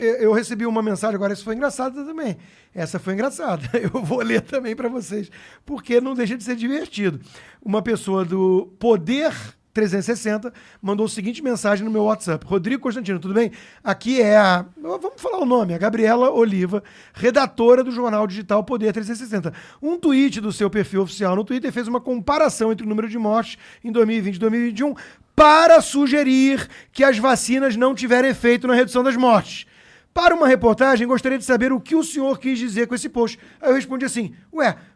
Eu recebi uma mensagem agora, isso foi engraçado também. Essa foi engraçada. Eu vou ler também para vocês, porque não deixa de ser divertido. Uma pessoa do Poder 360 mandou a seguinte mensagem no meu WhatsApp. Rodrigo Constantino, tudo bem? Aqui é a... Vamos falar o nome. A Gabriela Oliva, redatora do jornal digital Poder 360. Um tweet do seu perfil oficial no Twitter fez uma comparação entre o número de mortes em 2020 e 2021 para sugerir que as vacinas não tiveram efeito na redução das mortes. Para uma reportagem, gostaria de saber o que o senhor quis dizer com esse post. Aí eu respondi assim,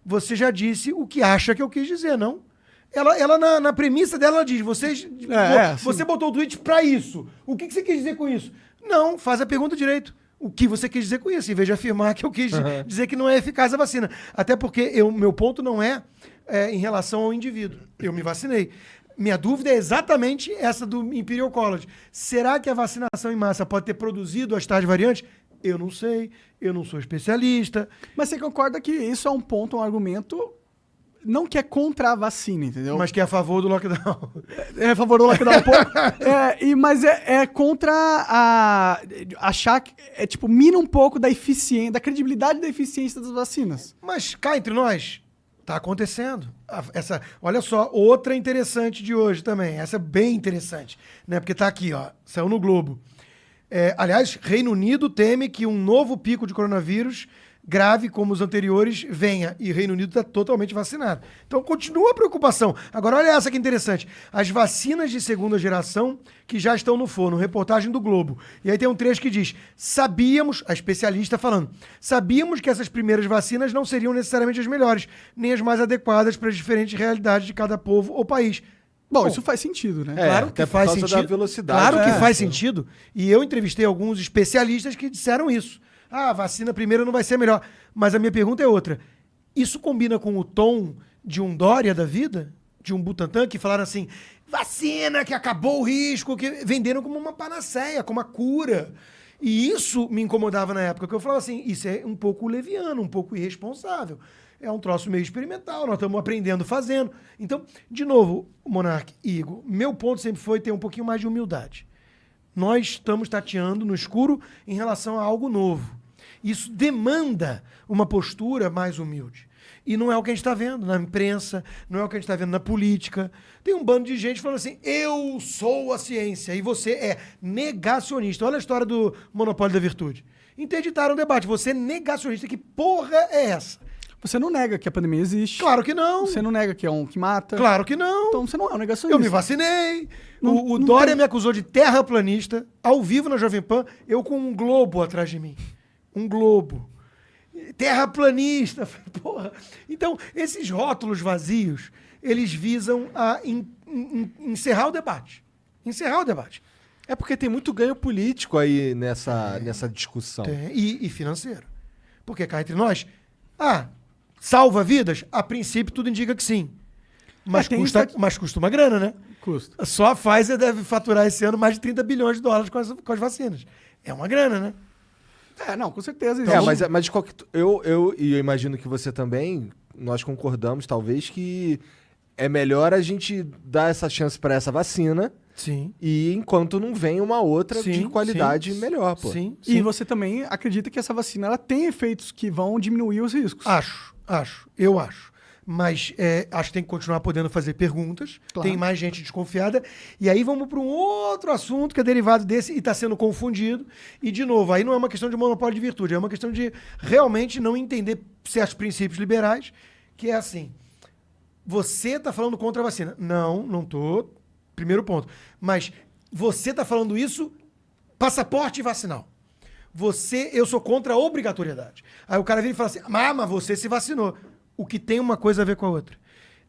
você já disse o que acha que eu quis dizer, não? Ela na premissa dela, ela diz, você botou o tweet para isso. O que você quis dizer com isso? Não, faz a pergunta direito. O que você quis dizer com isso? Em vez de afirmar que eu quis dizer que não é eficaz a vacina. Até porque meu ponto não é em relação ao indivíduo. Eu me vacinei. Minha dúvida é exatamente essa do Imperial College. Será que a vacinação em massa pode ter produzido as tais variantes? Eu não sei, eu não sou especialista. Mas você concorda que isso é um ponto, um argumento, não que é contra a vacina, entendeu? Mas que é a favor do lockdown. É a favor do lockdown um pouco. Mas é contra achar que, mina um pouco da eficiência, da credibilidade da eficiência das vacinas. Mas cá entre nós... Tá acontecendo. Olha só, outra interessante de hoje também. Essa é bem interessante, né? Porque tá aqui, ó. Saiu no Globo. Aliás, Reino Unido teme que um novo pico de coronavírus grave como os anteriores venha. E Reino Unido está totalmente vacinado. Então continua a preocupação. Agora olha essa que interessante. As vacinas de segunda geração que já estão no forno. Reportagem do Globo. E aí tem um trecho que diz, a especialista falando, sabíamos que essas primeiras vacinas não seriam necessariamente as melhores, nem as mais adequadas para as diferentes realidades de cada povo ou país. Bom, isso faz sentido, né? Claro que faz sentido. Da velocidade. Claro que faz sentido. E eu entrevistei alguns especialistas que disseram isso. A vacina primeiro não vai ser melhor. Mas a minha pergunta é outra. Isso combina com o tom de um Dória da vida? De um Butantan que falaram assim, vacina que acabou o risco, que venderam como uma panaceia, como uma cura. E isso me incomodava na época, porque eu falava assim, isso é um pouco leviano, um pouco irresponsável. É um troço meio experimental, nós estamos aprendendo fazendo. Então, de novo, Monark e Igor, meu ponto sempre foi ter um pouquinho mais de humildade. Nós estamos tateando no escuro em relação a algo novo. Isso demanda uma postura mais humilde. E não é o que a gente está vendo na imprensa, não é o que a gente está vendo na política. Tem um bando de gente falando assim, eu sou a ciência e você é negacionista. Olha a história do monopólio da virtude. Interditaram o debate. Você é negacionista. Que porra é essa? Você não nega que a pandemia existe. Claro que não. Você não nega que é um que mata. Claro que não. Então você não é um negacionista. Eu me vacinei. O Dória me acusou de terraplanista, ao vivo na Jovem Pan, eu com um globo atrás de mim. Um globo. Terraplanista. Porra. Então, esses rótulos vazios, eles visam a encerrar o debate. Encerrar o debate. É porque tem muito ganho político aí nessa discussão. E financeiro. Porque cá entre nós, salva vidas? A princípio tudo indica que sim. Mas custa uma grana, né? Custa. Só a Pfizer deve faturar esse ano mais de 30 bilhões de dólares com as vacinas. É uma grana, né? Não, com certeza. Então, mas eu imagino que você também, nós concordamos, talvez, que é melhor a gente dar essa chance para essa vacina. Sim. E enquanto não vem uma outra de qualidade melhor, pô. Sim. E você também acredita que essa vacina ela tem efeitos que vão diminuir os riscos? Eu acho. Mas acho que tem que continuar podendo fazer perguntas. Claro. Tem mais gente desconfiada. E aí vamos para um outro assunto que é derivado desse e está sendo confundido. E, de novo, aí não é uma questão de monopólio de virtude, é uma questão de realmente não entender certos princípios liberais, que é assim, você está falando contra a vacina. Não estou. Primeiro ponto. Mas você está falando isso, passaporte vacinal. Eu sou contra a obrigatoriedade. Aí o cara vira e fala assim, mas você se vacinou. O que tem uma coisa a ver com a outra.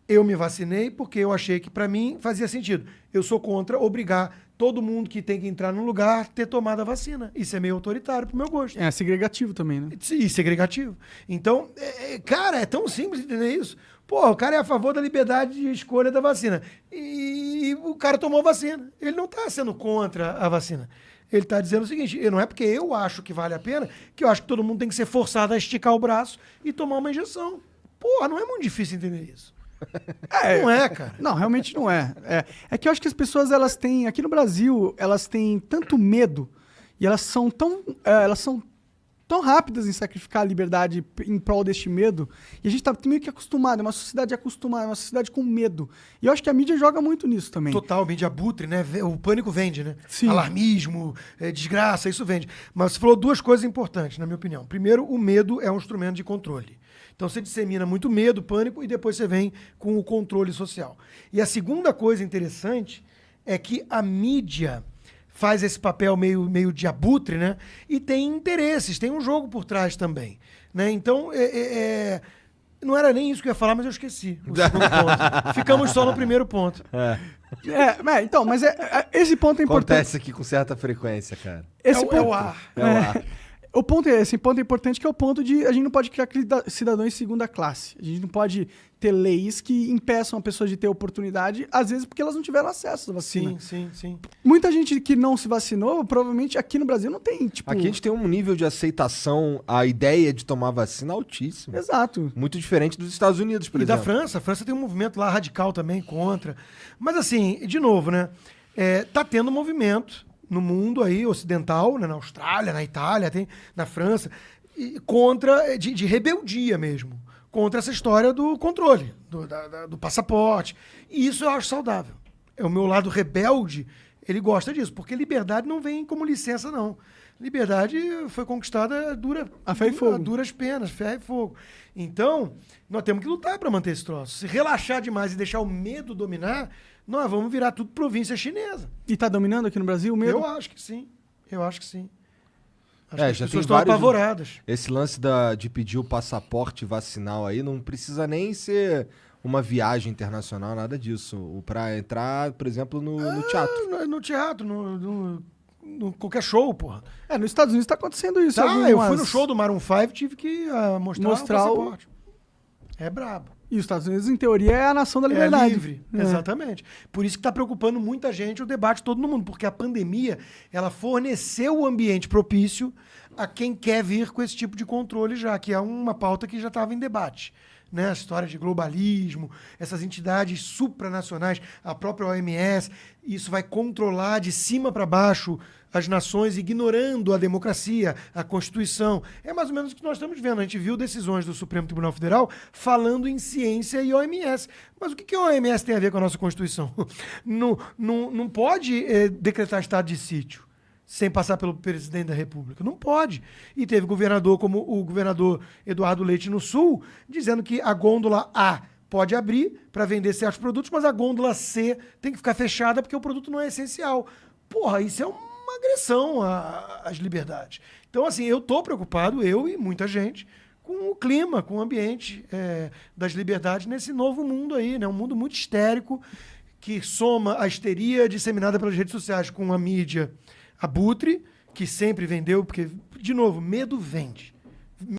Eu me vacinei porque eu achei que para mim fazia sentido. Eu sou contra obrigar todo mundo que tem que entrar num lugar a ter tomado a vacina. Isso é meio autoritário pro meu gosto. É segregativo também, né? E segregativo. Então, cara, é tão simples entender isso. Pô, o cara é a favor da liberdade de escolha da vacina. E o cara tomou a vacina. Ele não está sendo contra a vacina. Ele está dizendo o seguinte, não é porque eu acho que vale a pena, que eu acho que todo mundo tem que ser forçado a esticar o braço e tomar uma injeção. Porra, não é muito difícil entender isso. Não é, cara. Não, realmente não é. É que eu acho que as pessoas, elas têm, aqui no Brasil, elas têm tanto medo E elas são tão rápidas em sacrificar a liberdade em prol deste medo. E a gente tá meio que acostumado, é uma sociedade acostumada, é uma sociedade com medo. E eu acho que a mídia joga muito nisso também. Total, mídia abutre, né? O pânico vende, né? Sim. Alarmismo, desgraça, isso vende. Mas você falou duas coisas importantes, na minha opinião. Primeiro, o medo é um instrumento de controle. Então você dissemina muito medo, pânico, e depois você vem com o controle social. E a segunda coisa interessante é que a mídia faz esse papel meio de abutre, né? E tem interesses, tem um jogo por trás também, né? Então, não era nem isso que eu ia falar, mas eu esqueci o segundo ponto. Ficamos só no primeiro ponto. Então, mas esse ponto é importante. Acontece aqui com certa frequência, cara. Esse É o ar. É o ar. Esse ponto é importante, que é o ponto de a gente não pode criar cidadãos de segunda classe. A gente não pode ter leis que impeçam a pessoa de ter oportunidade, às vezes porque elas não tiveram acesso à vacina. Sim. Muita gente que não se vacinou, provavelmente aqui no Brasil não tem, tipo... Aqui a gente tem um nível de aceitação à ideia de tomar vacina altíssimo. Exato. Muito diferente dos Estados Unidos, por E exemplo. da França. A França tem um movimento lá radical também contra. Mas assim, de novo, né? Tá tendo um movimento no mundo aí ocidental, né, na Austrália, na Itália, na França, contra, de rebeldia mesmo, contra essa história do controle, do passaporte. E isso eu acho saudável. O meu lado rebelde, ele gosta disso, porque liberdade não vem como licença, não. Liberdade foi conquistada a ferro e fogo. a duras penas, ferro e fogo. Então, nós temos que lutar para manter esse troço. Se relaxar demais e deixar o medo dominar, nós vamos virar tudo província chinesa. E tá dominando aqui no Brasil o medo? Eu acho que sim. Acho que já as pessoas tem estão vários- apavoradas. Esse lance de pedir o passaporte vacinal aí não precisa nem ser uma viagem internacional, nada disso. Pra entrar, por exemplo, no teatro. No teatro, no qualquer show, porra. Nos Estados Unidos tá acontecendo isso. Eu fui no show do Maroon 5, tive que mostrar o passaporte. É brabo. E os Estados Unidos, em teoria, é a nação da liberdade. É livre, exatamente. Por isso que está preocupando muita gente o debate todo no mundo, porque a pandemia, ela forneceu o ambiente propício a quem quer vir com esse tipo de controle já, que é uma pauta que já estava em debate. Né? A história de globalismo, essas entidades supranacionais, a própria OMS, isso vai controlar de cima para baixo as nações, ignorando a democracia, a Constituição. É mais ou menos o que nós estamos vendo. A gente viu decisões do Supremo Tribunal Federal falando em ciência e OMS. Mas o que a OMS tem a ver com a nossa Constituição? Não pode decretar estado de sítio sem passar pelo presidente da República. Não pode. E teve governador como o governador Eduardo Leite no Sul, dizendo que a gôndola A pode abrir para vender certos produtos, mas a gôndola C tem que ficar fechada porque o produto não é essencial. Porra, isso é uma agressão às liberdades. Então, assim, eu estou preocupado, eu e muita gente, com o clima, com o ambiente das liberdades nesse novo mundo aí, né? Um mundo muito histérico, que soma a histeria disseminada pelas redes sociais com a mídia abutre, que sempre vendeu, porque, de novo, medo vende.